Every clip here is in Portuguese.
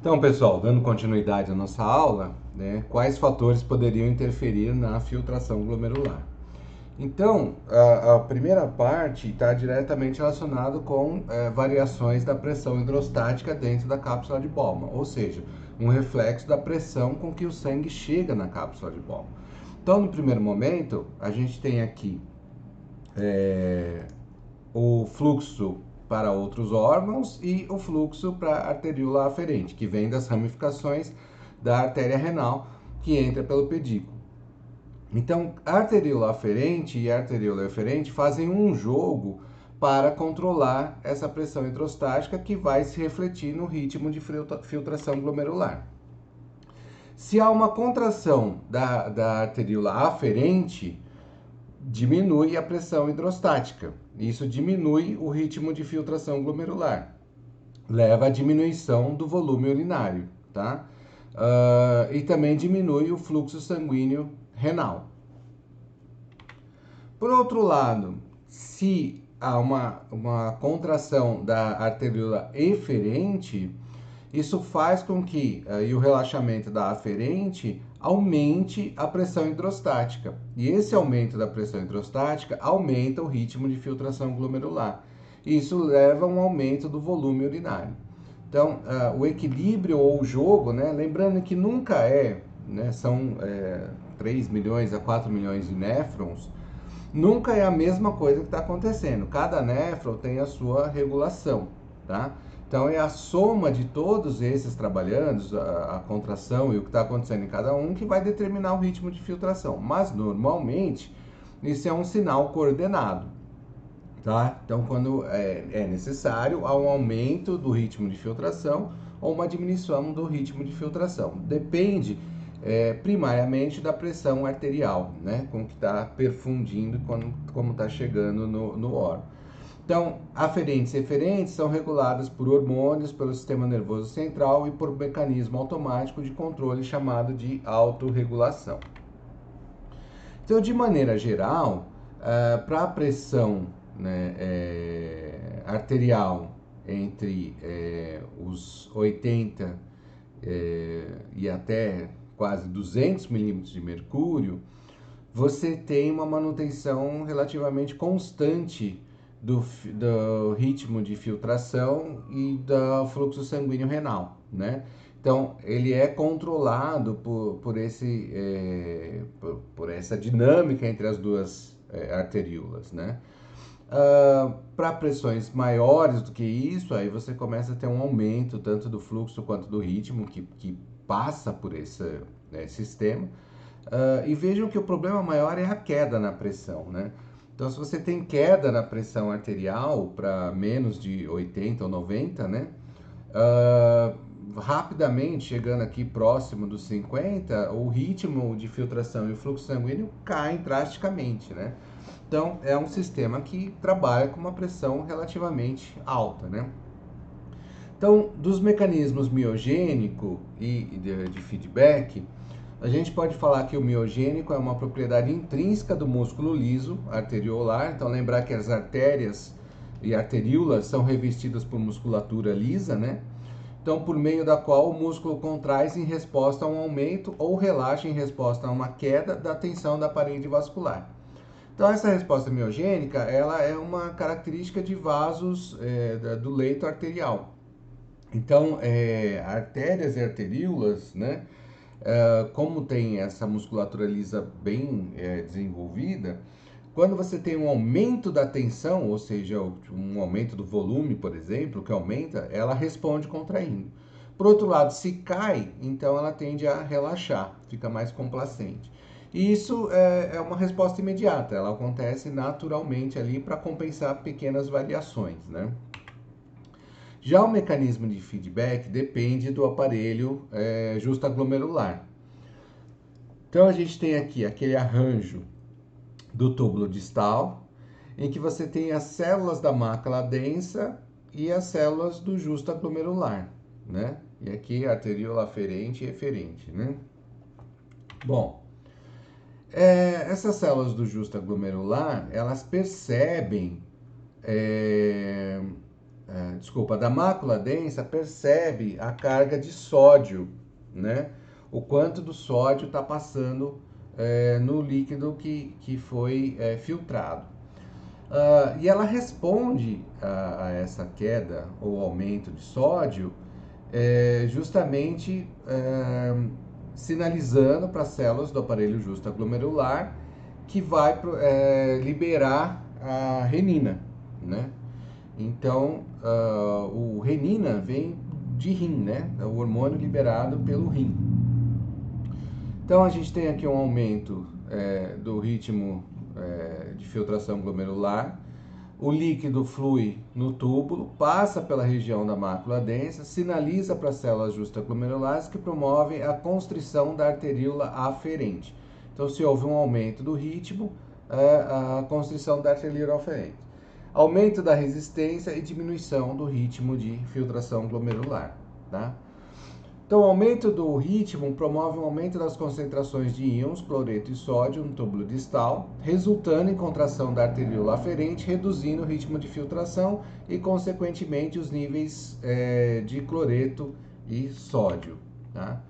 Então, pessoal, dando continuidade à nossa aula, né, quais fatores poderiam interferir na filtração glomerular? Então, a primeira parte está diretamente relacionado com variações da pressão hidrostática dentro da cápsula de Bowman, ou seja, um reflexo da pressão com que o sangue chega na cápsula de Bowman. Então, no primeiro momento, a gente tem aqui o fluxo para outros órgãos e o fluxo para a arteríola aferente, que vem das ramificações da artéria renal, que entra pelo pedículo. Então, a arteríola aferente e a arteríola eferente fazem um jogo para controlar essa pressão hidrostática que vai se refletir no ritmo de filtração glomerular. Se há uma contração da arteríola aferente, diminui a pressão hidrostática. Isso diminui o ritmo de filtração glomerular, leva à diminuição do volume urinário, tá? E também diminui o fluxo sanguíneo renal. Por outro lado, se há uma contração da arteríola eferente, isso faz com que e o relaxamento da aferente aumente a pressão hidrostática. E esse aumento da pressão hidrostática aumenta o ritmo de filtração glomerular. Isso leva a um aumento do volume urinário. Então, o equilíbrio ou o jogo, né, lembrando que nunca são 3 milhões a 4 milhões de néfrons, nunca é a mesma coisa que está acontecendo. Cada néfron tem a sua regulação, tá? Então é a soma de todos esses trabalhando, a contração e o que está acontecendo em cada um, que vai determinar o ritmo de filtração. Mas normalmente isso é um sinal coordenado, tá? Então quando é necessário, há um aumento do ritmo de filtração ou uma diminuição do ritmo de filtração. Depende primariamente da pressão arterial, né? Com que está perfundindo, como está chegando no órgão. Então, aferentes e eferentes são reguladas por hormônios, pelo sistema nervoso central e por um mecanismo automático de controle chamado de autorregulação. Então, de maneira geral, para a pressão, né, arterial entre os 80 e até quase 200 milímetros de mercúrio, você tem uma manutenção relativamente constante do ritmo de filtração e do fluxo sanguíneo renal, né? Então, ele é controlado por essa dinâmica entre as duas arteríolas, né? Para pressões maiores do que isso, aí você começa a ter um aumento tanto do fluxo quanto do ritmo que passa por esse sistema. E vejam que o problema maior é a queda na pressão, né? Então, se você tem queda na pressão arterial para menos de 80 ou 90, né? Rapidamente, chegando aqui próximo dos 50, o ritmo de filtração e o fluxo sanguíneo caem drasticamente, né? Então, é um sistema que trabalha com uma pressão relativamente alta, né? Então, dos mecanismos miogênico e de feedback, a gente pode falar que o miogênico é uma propriedade intrínseca do músculo liso arteriolar. Então, lembrar que as artérias e arteríolas são revestidas por musculatura lisa, né? Então, por meio da qual o músculo contrai em resposta a um aumento ou relaxa em resposta a uma queda da tensão da parede vascular. Então, essa resposta miogênica, ela é uma característica de vasos do leito arterial. Então, artérias e arteríolas, né? Como tem essa musculatura lisa bem desenvolvida, quando você tem um aumento da tensão, ou seja, um aumento do volume, por exemplo, que aumenta, ela responde contraindo. Por outro lado, se cai, então ela tende a relaxar, fica mais complacente. E isso é uma resposta imediata, ela acontece naturalmente ali para compensar pequenas variações, né? Já o mecanismo de feedback depende do aparelho justaglomerular. Então a gente tem aqui aquele arranjo do túbulo distal, em que você tem as células da mácula densa e as células do justaglomerular, né? E aqui arteríola aferente e eferente, né? Bom, essas células do justaglomerular, elas percebem da mácula densa percebe a carga de sódio, né? O quanto do sódio está passando no líquido que foi filtrado. E ela responde a essa queda ou aumento de sódio justamente sinalizando para as células do aparelho justo-glomerular que vai liberar a renina, né? Então, o renina vem de rim, né? É o hormônio liberado pelo rim. Então, a gente tem aqui um aumento do ritmo de filtração glomerular. O líquido flui no túbulo, passa pela região da mácula densa, sinaliza para as células justa-glomerulares que promovem a constrição da arteríola aferente. Então, se houve um aumento do ritmo, a constrição da arteríola aferente. Aumento da resistência e diminuição do ritmo de filtração glomerular, tá? Então, o aumento do ritmo promove um aumento das concentrações de íons, cloreto e sódio no túbulo distal, resultando em contração da arteríola aferente, reduzindo o ritmo de filtração e, consequentemente, os níveis de cloreto e sódio, tá?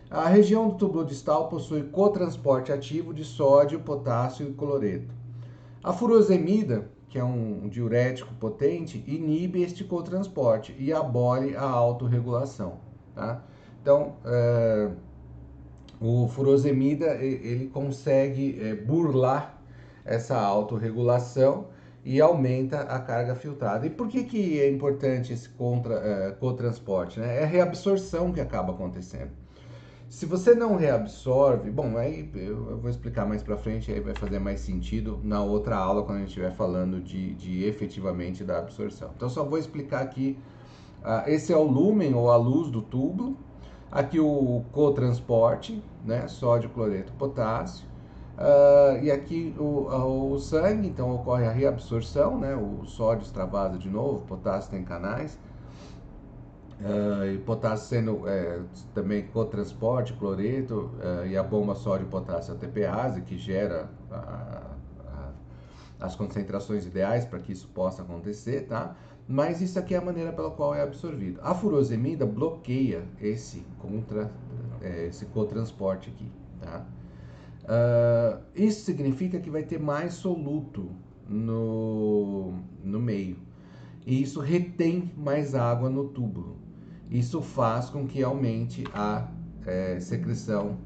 A região do túbulo distal possui cotransporte ativo de sódio, potássio e cloreto. A furosemida, que é um diurético potente, inibe este cotransporte e abole a autorregulação, tá? Então, o furosemida ele consegue burlar essa autorregulação e aumenta a carga filtrada. E por que é importante esse cotransporte, né? É a reabsorção que acaba acontecendo. Se você não reabsorve, bom, aí eu vou explicar mais para frente, aí vai fazer mais sentido na outra aula quando a gente estiver falando de efetivamente da absorção. Então, só vou explicar aqui, esse é o lúmen ou a luz do túbulo. Aqui o cotransporte, né? Sódio, cloreto, potássio. E aqui o sangue, então ocorre a reabsorção, né? O sódio extravasa de novo, o potássio tem canais. E potássio sendo também cotransporte, cloreto, e a bomba sódio-potássio ATPase, que gera as concentrações ideais para que isso possa acontecer, tá? Mas isso aqui é a maneira pela qual é absorvido. A furosemida bloqueia esse cotransporte aqui, tá? Isso significa que vai ter mais soluto no meio. E isso retém mais água no túbulo. Isso faz com que aumente a secreção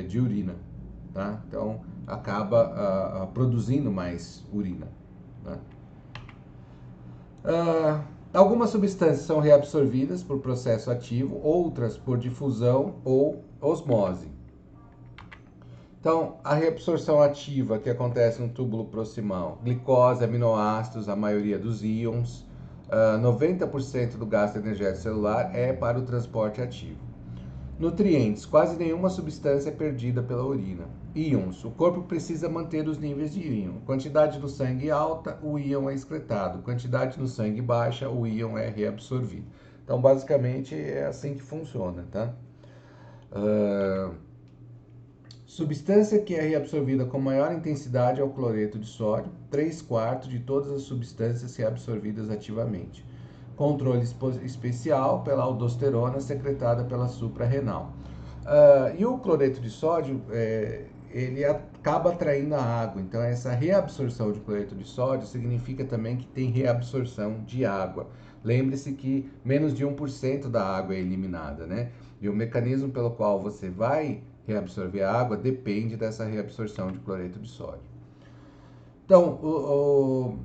de urina, tá? Então, acaba produzindo mais urina, tá? Algumas substâncias são reabsorvidas por processo ativo, outras por difusão ou osmose. Então, a reabsorção ativa que acontece no túbulo proximal, glicose, aminoácidos, a maioria dos íons, 90% do gasto energético celular é para o transporte ativo. Nutrientes, quase nenhuma substância é perdida pela urina. Íons, o corpo precisa manter os níveis de íon. Quantidade no sangue alta, o íon é excretado. Quantidade no sangue baixa, o íon é reabsorvido. Então, basicamente, é assim que funciona, tá? Substância que é reabsorvida com maior intensidade é o cloreto de sódio, 3/4 de todas as substâncias reabsorvidas ativamente. Controle especial pela aldosterona secretada pela suprarrenal. E o cloreto de sódio, ele acaba atraindo a água, então essa reabsorção de cloreto de sódio significa também que tem reabsorção de água. Lembre-se que menos de 1% da água é eliminada, né? E o mecanismo pelo qual você vai reabsorver a água depende dessa reabsorção de cloreto de sódio. Então,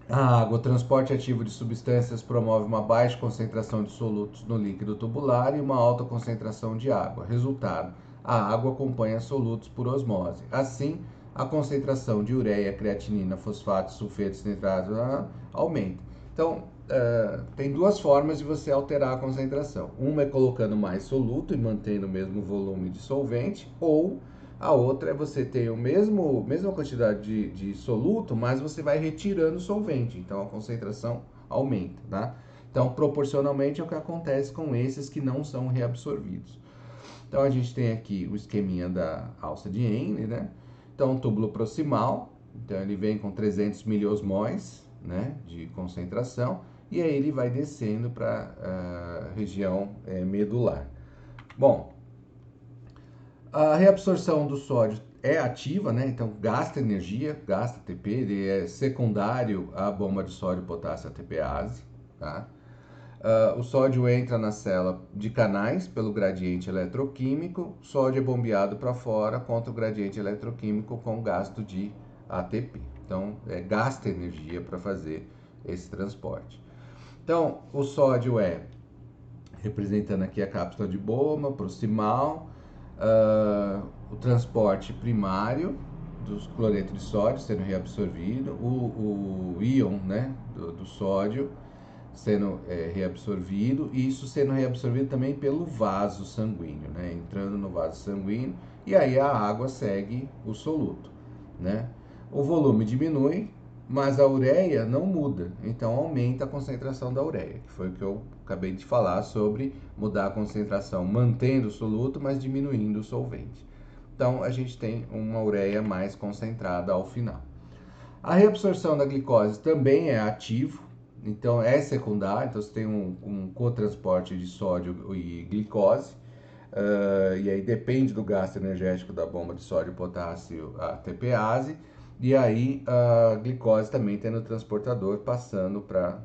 a água, o transporte ativo de substâncias promove uma baixa concentração de solutos no líquido tubular e uma alta concentração de água. Resultado, a água acompanha solutos por osmose. Assim, a concentração de ureia, creatinina, fosfatos, sulfetos, nitratos aumenta. Então, tem duas formas de você alterar a concentração. Uma é colocando mais soluto e mantendo o mesmo volume de solvente, ou a outra é você ter mesma quantidade de soluto, mas você vai retirando o solvente, então a concentração aumenta, tá? Então, proporcionalmente é o que acontece com esses que não são reabsorvidos. Então, a gente tem aqui o esqueminha da alça de Henle, né? Então, o túbulo proximal, então ele vem com 300 miliosmóis, né, de concentração, e aí ele vai descendo para a região medular. Bom, a reabsorção do sódio é ativa, né? Então gasta energia, gasta ATP, ele é secundário à bomba de sódio potássio ATPase, tá? O sódio entra na célula de canais pelo gradiente eletroquímico, o sódio é bombeado para fora contra o gradiente eletroquímico com gasto de ATP. Então, gasta energia para fazer esse transporte. Então, o sódio é, representando aqui a cápsula de bomba, proximal, o transporte primário dos cloreto de sódio sendo reabsorvido, o íon, né, do sódio sendo reabsorvido, e isso sendo reabsorvido também pelo vaso sanguíneo, né? Entrando no vaso sanguíneo, e aí a água segue o soluto, né? O volume diminui, mas a ureia não muda, então aumenta a concentração da ureia, que foi o que eu acabei de falar sobre mudar a concentração, mantendo o soluto, mas diminuindo o solvente. Então a gente tem uma ureia mais concentrada ao final. A reabsorção da glicose também é ativo, então é secundário, então você tem um cotransporte de sódio e glicose, e aí depende do gasto energético da bomba de sódio e potássio ATPase, e aí a glicose também tendo transportador passando para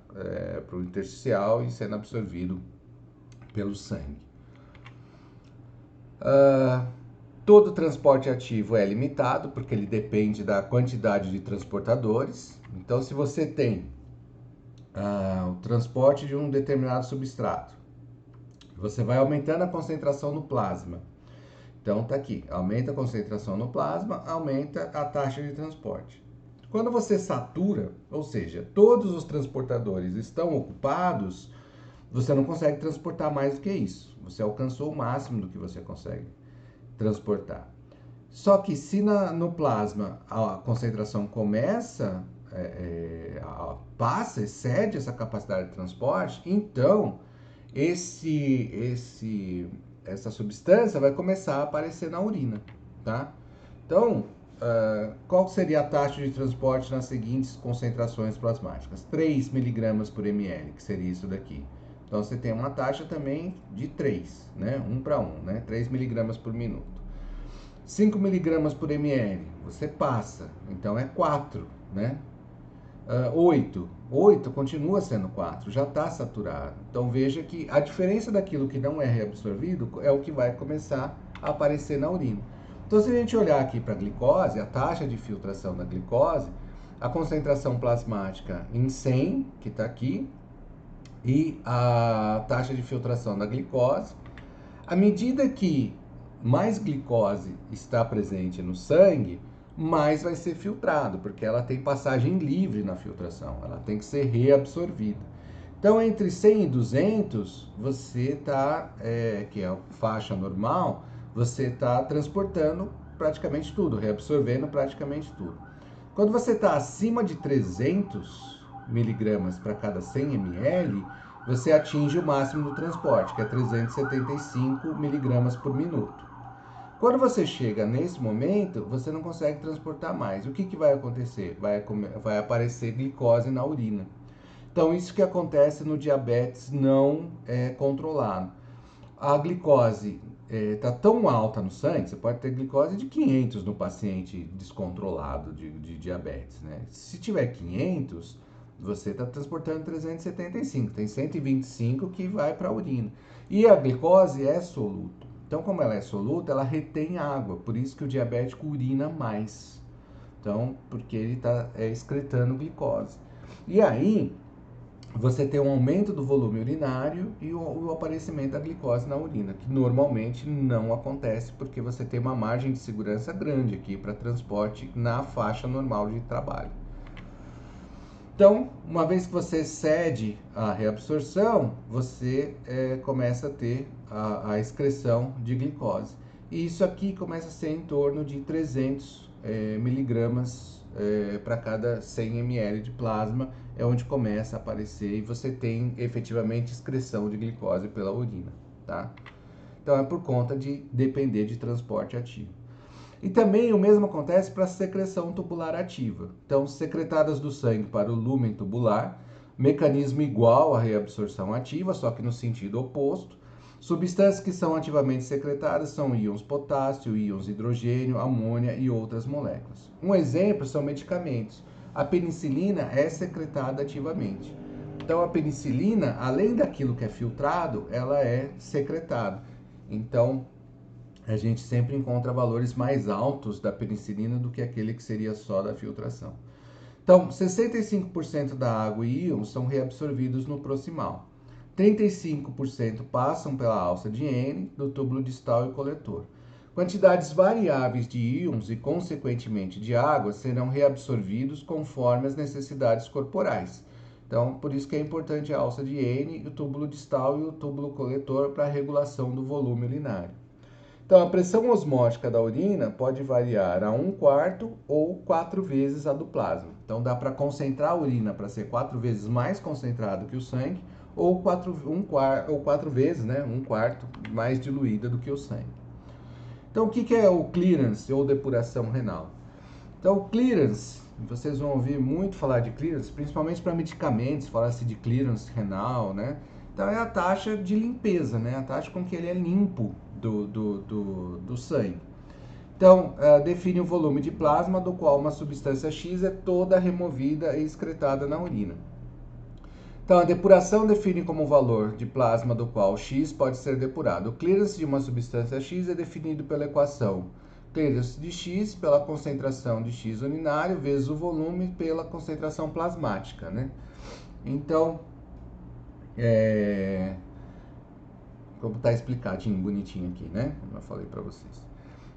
o intersticial e sendo absorvido pelo sangue. Todo transporte ativo é limitado, porque ele depende da quantidade de transportadores. Então, se você tem o transporte de um determinado substrato, você vai aumentando a concentração no plasma. Então, tá aqui, aumenta a concentração no plasma, aumenta a taxa de transporte. Quando você satura, ou seja, todos os transportadores estão ocupados, você não consegue transportar mais do que isso. Você alcançou o máximo do que você consegue transportar. Só que se no plasma a concentração começa, passa, excede essa capacidade de transporte, então essa substância vai começar a aparecer na urina, tá? Então, qual seria a taxa de transporte nas seguintes concentrações plasmáticas? 3 miligramas por ml, que seria isso daqui. Então, você tem uma taxa também de 3, né? 1 para 1, né? 3 miligramas por minuto. 5 miligramas por ml, você passa, então é 4, né? 8 continua sendo 4, já está saturado. Então veja que a diferença daquilo que não é reabsorvido é o que vai começar a aparecer na urina. Então se a gente olhar aqui para a glicose, a taxa de filtração da glicose, a concentração plasmática em 100, que está aqui, e a taxa de filtração da glicose, à medida que mais glicose está presente no sangue, mais vai ser filtrado, porque ela tem passagem livre na filtração, ela tem que ser reabsorvida. Então, entre 100 e 200, você está, que é a faixa normal, você está transportando praticamente tudo, reabsorvendo praticamente tudo. Quando você está acima de 300 miligramas para cada 100 ml, você atinge o máximo do transporte, que é 375 miligramas por minuto. Quando você chega nesse momento, você não consegue transportar mais. O que vai acontecer? Vai aparecer glicose na urina. Então, isso que acontece no diabetes não controlado. A glicose está tão alta no sangue, você pode ter glicose de 500 no paciente descontrolado de diabetes, né? Se tiver 500, você está transportando 375, tem 125 que vai para a urina. E a glicose é soluto. Então, como ela é soluta, ela retém água, por isso que o diabético urina mais. Então, porque ele está excretando glicose. E aí, você tem um aumento do volume urinário e o aparecimento da glicose na urina, que normalmente não acontece porque você tem uma margem de segurança grande aqui para transporte na faixa normal de trabalho. Então, uma vez que você cede a reabsorção, você começa a ter a excreção de glicose. E isso aqui começa a ser em torno de 300 miligramas para cada 100 ml de plasma, é onde começa a aparecer e você tem efetivamente excreção de glicose pela urina, tá? Então é por conta de depender de transporte ativo. E também o mesmo acontece para a secreção tubular ativa. Então, secretadas do sangue para o lúmen tubular, Mecanismo igual à reabsorção ativa, só que no sentido oposto. Substâncias que são ativamente secretadas são íons potássio, íons hidrogênio, amônia e outras moléculas. Um exemplo são medicamentos. A penicilina é secretada ativamente. Então, a penicilina, além daquilo que é filtrado, ela é secretada. Então, a gente sempre encontra valores mais altos da penicilina do que aquele que seria só da filtração. Então, 65% da água e íons são reabsorvidos no proximal. 35% passam pela alça de N, do túbulo distal e coletor. Quantidades variáveis de íons e, consequentemente, de água serão reabsorvidos conforme as necessidades corporais. Então, por isso que é importante a alça de N, o túbulo distal e o túbulo coletor para a regulação do volume urinário. Então, a pressão osmótica da urina pode variar a 1/4 ou 4 vezes a do plasma. Então, dá para concentrar a urina para ser 4 vezes mais concentrado que o sangue, ou 4 vezes, né, 1/4 mais diluída do que o sangue. Então, o que é o clearance ou depuração renal? Então, o clearance, vocês vão ouvir muito falar de clearance, principalmente para medicamentos, fala-se de clearance renal, né? Então, é a taxa de limpeza, né? A taxa com que ele é limpo do sangue. Então, define o volume de plasma do qual uma substância X é toda removida e excretada na urina. Então, a depuração define como valor de plasma do qual X pode ser depurado. O clearance de uma substância X é definido pela equação clearance de X pela concentração de X urinário vezes o volume pela concentração plasmática, né? Então, como está explicadinho, bonitinho aqui, né? Como eu falei para vocês.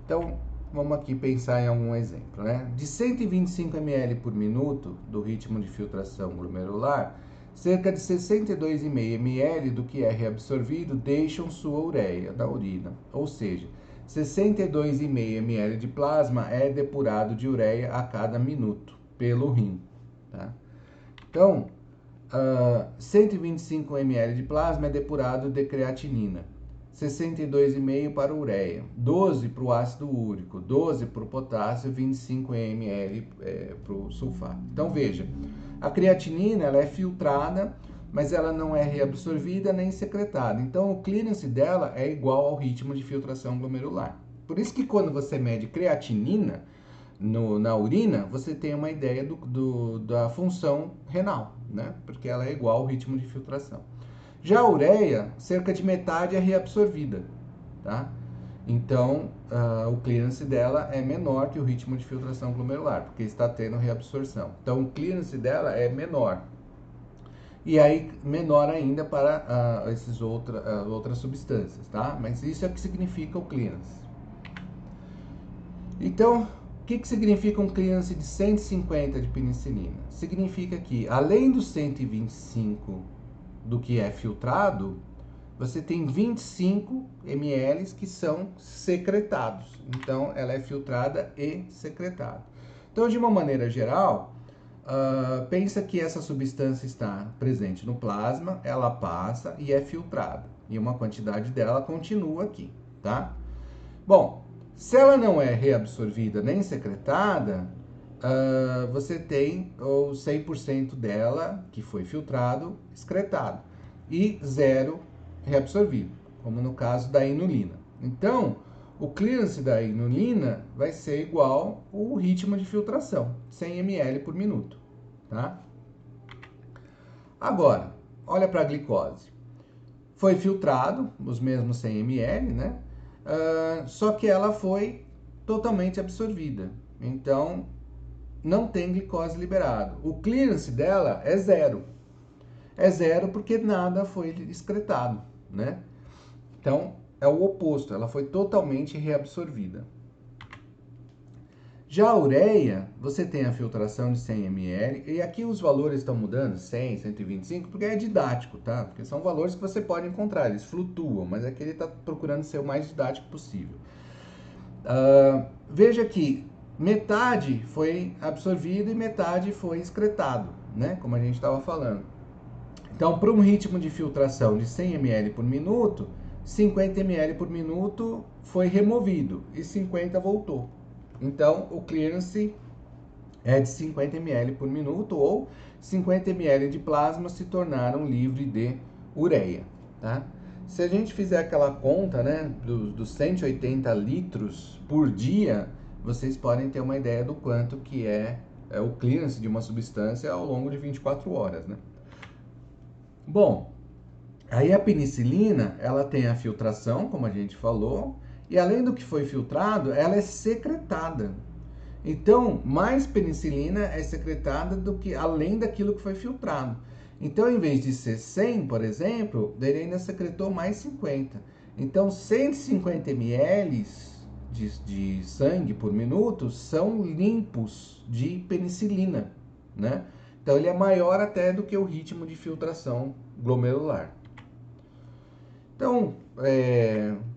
Então, vamos aqui pensar em algum exemplo, né? De 125 ml por minuto do ritmo de filtração glomerular, cerca de 62,5 ml do que é reabsorvido deixam sua ureia da urina, ou seja, 62,5 ml de plasma é depurado de ureia a cada minuto pelo rim, tá? Então, 125 ml de plasma é depurado de creatinina, 62,5 para ureia, 12 para o ácido úrico, 12 para o potássio, 25 ml para o sulfato. Então veja, a creatinina ela é filtrada, mas ela não é reabsorvida nem secretada. Então o clearance dela é igual ao ritmo de filtração glomerular. Por isso que quando você mede creatinina na urina, você tem uma ideia da função renal, né? Porque ela é igual ao ritmo de filtração. Já a ureia, cerca de metade é reabsorvida, tá? Então, o clearance dela é menor que o ritmo de filtração glomerular, porque está tendo reabsorção. Então, o clearance dela é menor. E aí, menor ainda para essas outras substâncias, tá? Mas isso é o que significa o clearance. Então, o que significa um clearance de 150 de penicilina? Significa que, além dos 125 do que é filtrado, você tem 25 ml que são secretados. Então, ela é filtrada e secretada. Então, de uma maneira geral, pensa que essa substância está presente no plasma, ela passa e é filtrada. E uma quantidade dela continua aqui, tá? Bom, se ela não é reabsorvida nem secretada, você tem o 100% dela, que foi filtrado, excretado, e 0 reabsorvido, como no caso da inulina. Então, o clearance da inulina vai ser igual ao ritmo de filtração, 100 ml por minuto, tá? Agora, olha para a glicose. Foi filtrado, os mesmos 100 ml, né? Só que ela foi totalmente absorvida. Então, não tem glicose liberado. O clearance dela é 0. É 0 porque nada foi excretado, né? Então, é o oposto, ela foi totalmente reabsorvida. Já a ureia, você tem a filtração de 100 ml, e aqui os valores estão mudando, 100, 125, porque é didático, tá? Porque são valores que você pode encontrar, eles flutuam, mas aqui ele está procurando ser o mais didático possível. Veja que metade foi absorvido e metade foi excretado, né? Como a gente estava falando. Então, para um ritmo de filtração de 100 ml por minuto, 50 ml por minuto foi removido e 50 voltou. Então, o clearance é de 50 ml por minuto, ou 50 ml de plasma se tornaram livre de ureia, tá? Se a gente fizer aquela conta, né, dos 180 litros por dia, vocês podem ter uma ideia do quanto que é o clearance de uma substância ao longo de 24 horas, né? Bom, aí a penicilina, ela tem a filtração, como a gente falou, e além do que foi filtrado, ela é secretada. Então, mais penicilina é secretada do que além daquilo que foi filtrado. Então, em vez de ser 100, por exemplo, ele ainda secretou mais 50. Então, 150 ml de sangue por minuto são limpos de penicilina, né? Então, ele é maior até do que o ritmo de filtração glomerular. Então,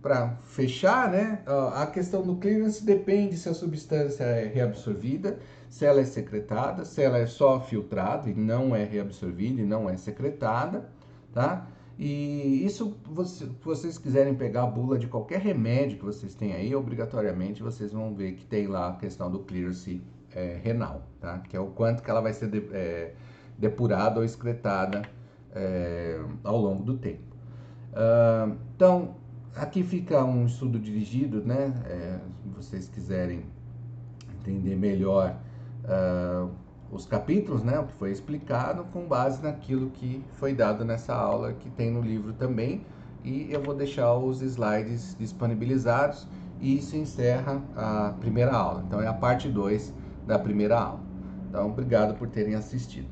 para fechar, né, a questão do clearance depende se a substância é reabsorvida, se ela é secretada, se ela é só filtrada e não é reabsorvida e não é secretada, tá? E isso, se vocês quiserem pegar a bula de qualquer remédio que vocês têm aí, obrigatoriamente vocês vão ver que tem lá a questão do clearance renal, tá? Que é o quanto que ela vai ser depurada ou excretada ao longo do tempo. Então, aqui fica um estudo dirigido, né? Se vocês quiserem entender melhor os capítulos, né? O que foi explicado, com base naquilo que foi dado nessa aula, que tem no livro também. E eu vou deixar os slides disponibilizados, e isso encerra a primeira aula. Então, é a parte 2 da primeira aula. Então, obrigado por terem assistido.